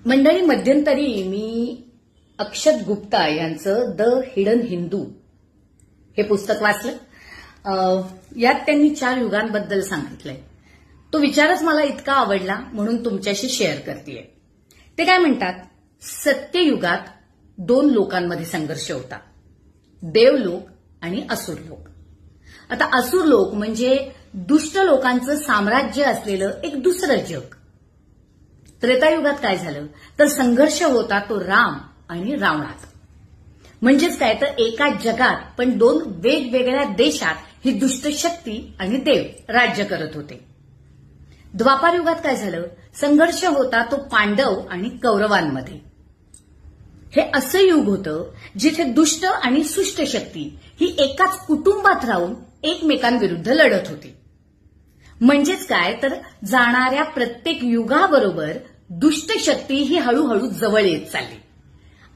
मंडळी, मध्यंतरी मी अक्षत गुप्ता यांचं द हिडन हिंदू हे पुस्तक वाचलं. यात त्यांनी 4 युगांबद्दल सांगितलंय. तो विचारच मला इतका आवडला म्हणून तुमच्याशी शेअर करतेय. ते काय म्हणतात, सत्ययुगात 2 लोकांमध्ये संघर्ष होता, देवलोक आणि असुर लोक. आता असुर लोक म्हणजे दुष्ट लोकांचं साम्राज्य असलेलं एक दुसरं जग. त्रेतायुगात काय झालं तर संघर्ष होता तो राम आणि रावणात. म्हणजेच काय तर एका जगात पण 2 वेगवेगळ्या देशात ही दुष्ट शक्ती आणि देव राज्य करत होते. द्वापार युगात काय झालं, संघर्ष होता तो पांडव आणि कौरवांमध्ये. हे असं युग होतं जिथे दुष्ट आणि सुष्ट शक्ती ही एकाच कुटुंबात राहून एकमेकांविरुद्ध लढत होती. म्हणजेच काय तर जाणाऱ्या प्रत्येक युगाबरोबर दुष्ट शक्ती ही हळूहळू जवळ येत चालली.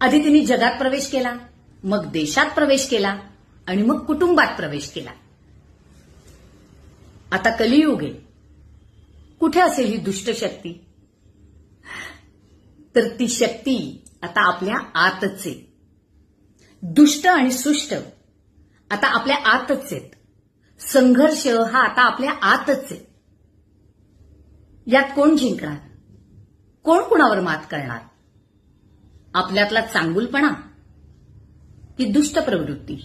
आधी तिने जगात प्रवेश केला, मग देशात प्रवेश केला आणि मग कुटुंबात प्रवेश केला. आता कलियुग आहे. कुठे असेल ही दुष्ट शक्ती? तर ती शक्ती आता आपल्या आतच आहे. दुष्ट आणि सुष्ट आता आपल्या आतच आहेत. संघर्ष हा आता आपल्या आतच आहे. यात कोण जिंकणार? कोण कुणावर मात करणार? आपल्यातला चांगुलपणा की दुष्ट प्रवृत्ती?